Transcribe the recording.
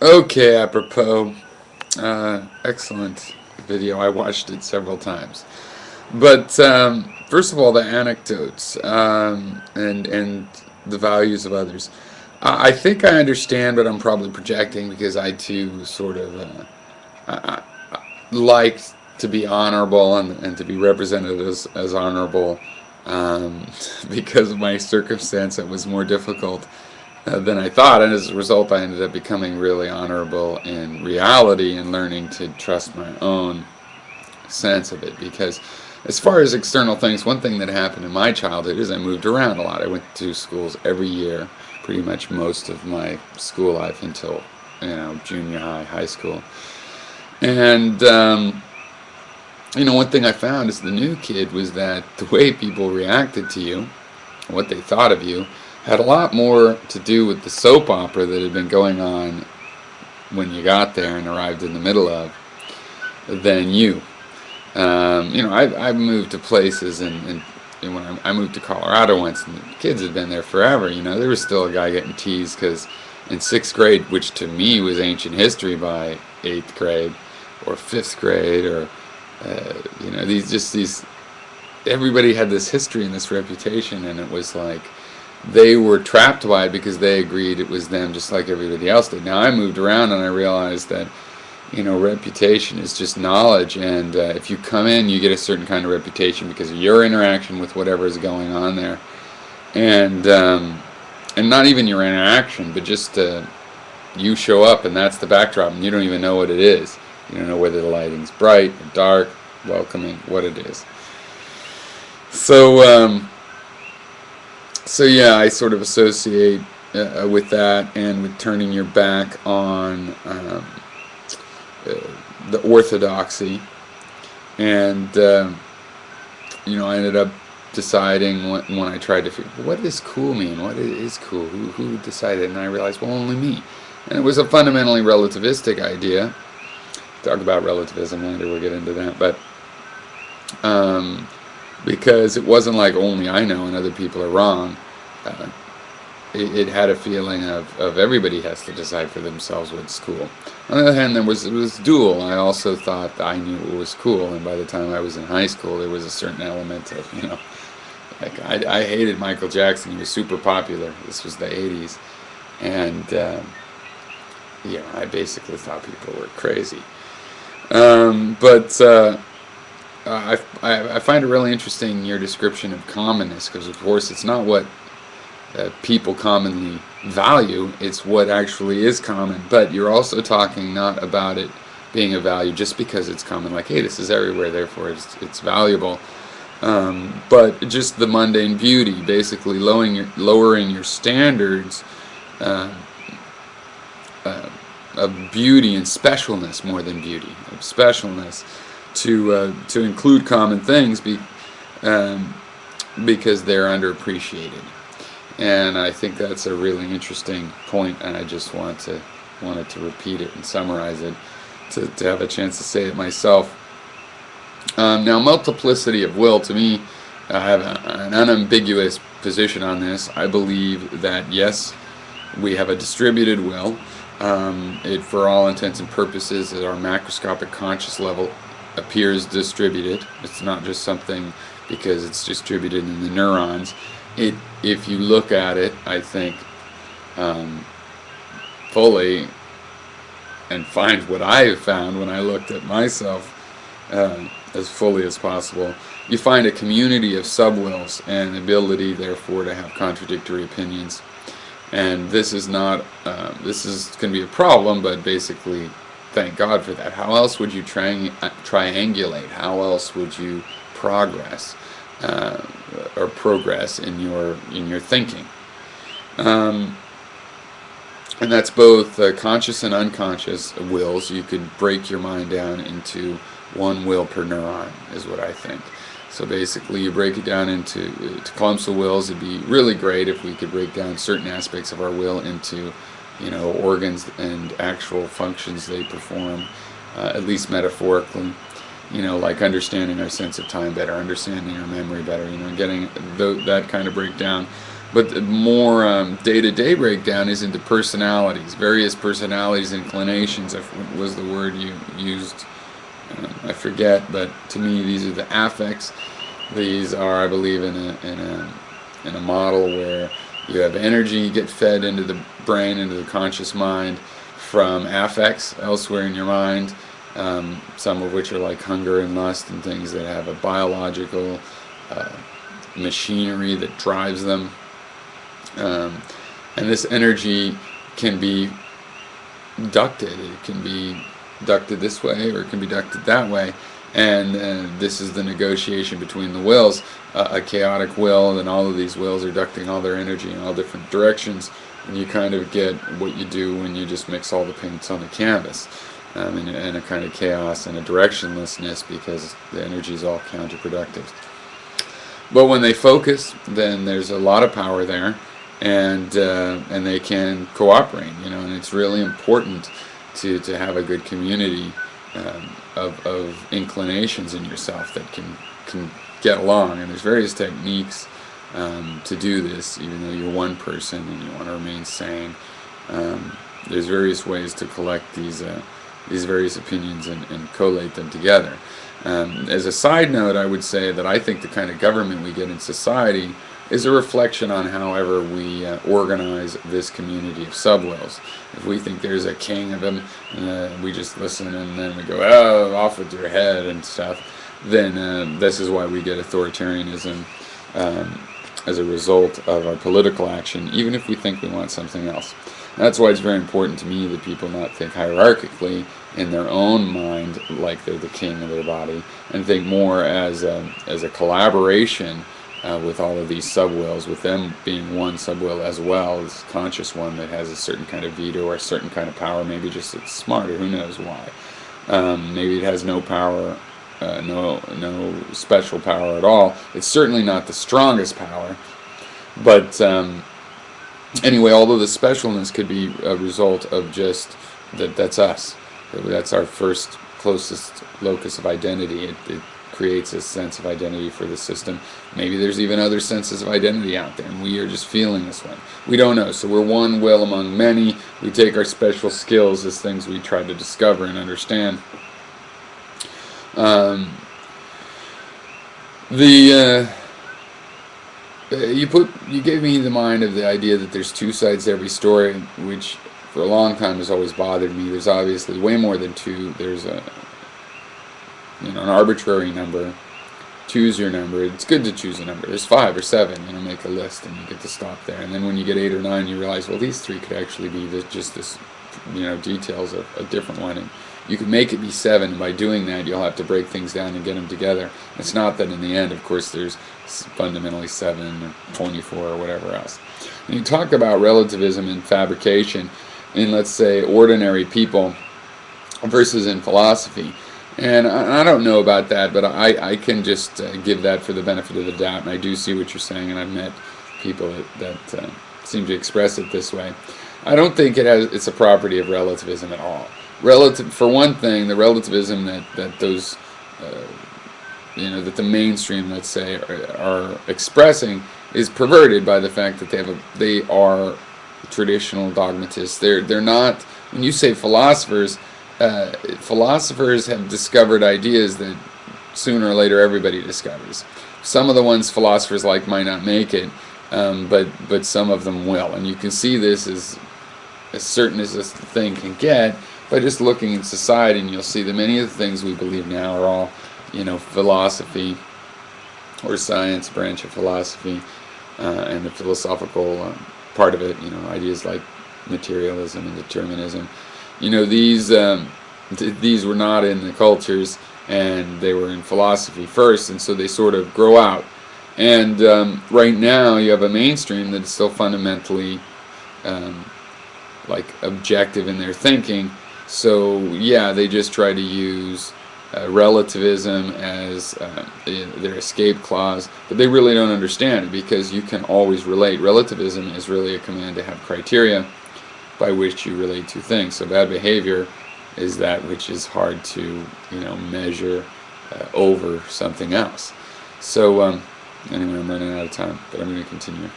Okay, apropos, excellent video. I watched it several times. But first of all, the anecdotes and the values of others. I think I understand, but I'm probably projecting because I too sort of like to be honorable and to be represented as honorable because of my circumstance. It was more difficult than I thought, and as a result, I ended up becoming really honorable in reality and learning to trust my own sense of it. Because, as far as external things, one thing that happened in my childhood is I moved around a lot. I went to schools every year, pretty much most of my school life until junior high, high school, and one thing I found as the new kid was that the way people reacted to you, what they thought of you, had a lot more to do with the soap opera that had been going on when you got there and arrived in the middle of than you. I've moved to places and when I moved to Colorado once, and the kids had been there forever. There was still a guy getting teased because in sixth grade, which to me was ancient history by eighth grade or fifth grade, or these everybody had this history and this reputation, and it was like they were trapped by it because they agreed it was them, just like everybody else did. Now I moved around and I realized that reputation is just knowledge, and if you come in, you get a certain kind of reputation because of your interaction with whatever is going on there, and not even your interaction, but just you show up, and that's the backdrop, and you don't even know what it is. You don't know whether the lighting's bright or dark, welcoming, what it is. So yeah, I sort of associate with that and with turning your back on the orthodoxy, and I ended up deciding when I tried to figure what does cool mean, what is cool, who decided, and I realized, well, only me. And it was a fundamentally relativistic idea. Talk about relativism later, we'll get into that, but because it wasn't like only I know and other people are wrong. It had a feeling of everybody has to decide for themselves what's cool. On the other hand, it was dual. I also thought I knew what was cool, and by the time I was in high school, there was a certain element of, like I hated Michael Jackson. He was super popular. This was the 80s, and I basically thought people were crazy. But I find it really interesting, your description of commonness, because of course it's not what people commonly value, it's what actually is common. But you're also talking not about it being a value just because it's common, like, hey, this is everywhere, therefore it's valuable. But just the mundane beauty, basically lowering your standards of beauty and specialness, more than beauty, of specialness, to include common things because they're underappreciated. And I think that's a really interesting point, and I just wanted to repeat it and summarize it to have a chance to say it myself. Now, multiplicity of will, to me, I have an unambiguous position on this. I believe that, yes, we have a distributed will. It, for all intents and purposes, at our macroscopic conscious level, appears distributed. It's not just something because it's distributed in the neurons. If you look at it, I think, fully, and find what I have found when I looked at myself as fully as possible, you find a community of subwills and the ability, therefore, to have contradictory opinions. And this is not, this is going to be a problem, but basically, thank God for that. How else would you triangulate? How else would you progress? Or progress in your thinking, and that's both conscious and unconscious wills. You could break your mind down into one will per neuron, is what I think. So basically, you break it down into clumps of wills. It'd be really great if we could break down certain aspects of our will into, organs and actual functions they perform, at least metaphorically. Like understanding our sense of time better, understanding our memory better, getting that kind of breakdown. But the more day-to-day breakdown is into personalities, various personalities, inclinations. Was the word you used? I forget, but to me these are the affects. These are, I believe, in a model where you have energy get fed into the brain, into the conscious mind, from affects elsewhere in your mind, some of which are like hunger and lust and things that have a biological machinery that drives them. And this energy can be ducted. It can be ducted this way or it can be ducted that way. And this is the negotiation between the wills, a chaotic will, and all of these wills are ducting all their energy in all different directions. And you kind of get what you do when you just mix all the paints on the canvas, in a kind of chaos and a directionlessness, because the energy is all counterproductive. But when they focus, then there's a lot of power there, and they can cooperate, and it's really important to have a good community of inclinations in yourself that can get along. And there's various techniques to do this, even though you're one person and you want to remain sane. There's various ways to collect these various opinions and collate them together. As a side note, I would say that I think the kind of government we get in society is a reflection on however we organize this community of subwills. If we think there's a king of them, and we just listen and then we go, oh, off with your head and stuff, then this is why we get authoritarianism as a result of our political action, even if we think we want something else. That's why it's very important to me that people not think hierarchically in their own mind like they're the king of their body, and think more as a collaboration with all of these subwills, with them being one subwill as well, this conscious one that has a certain kind of veto or a certain kind of power. Maybe just it's smarter, who knows why. Maybe it has no power, no special power at all. It's certainly not the strongest power, but anyway, although the specialness could be a result of just that's us. That's our first closest locus of identity. It creates a sense of identity for the system. Maybe there's even other senses of identity out there, and we are just feeling this one. We don't know. So we're one will among many. We take our special skills as things we try to discover and understand. You gave me the mind of the idea that there's two sides to every story, which for a long time has always bothered me. There's obviously way more than two. There's an arbitrary number. Choose your number. It's good to choose a number. There's 5 or 7. Make a list and you get to stop there. And then when you get 8 or 9, you realize, well, these 3 could actually be just this, details of a different one. And you can make it be 7, and by doing that, you'll have to break things down and get them together. It's not that in the end, of course, there's fundamentally 7 or 24 or whatever else. When you talk about relativism and fabrication in, let's say, ordinary people versus in philosophy, and I don't know about that, but I can just give that for the benefit of the doubt, and I do see what you're saying, and I've met people that seem to express it this way. I don't think it's a property of relativism at all. For one thing, the relativism that those that the mainstream, let's say, are expressing is perverted by the fact that they are traditional dogmatists. They're not. When you say philosophers have discovered ideas that sooner or later everybody discovers. Some of the ones philosophers like might not make it, but some of them will. And you can see this as certain as this thing can get by just looking in society, and you'll see that many of the things we believe now are all, philosophy or science branch of philosophy, and the philosophical part of it, ideas like materialism and determinism. These were not in the cultures, and they were in philosophy first, and so they sort of grow out. And right now you have a mainstream that is still fundamentally objective in their thinking. So yeah, they just try to use relativism as their escape clause, but they really don't understand it, because you can always relate. Relativism is really a command to have criteria by which you relate to things. So bad behavior is that which is hard to measure over something else. So anyway, I'm running out of time, but I'm going to continue.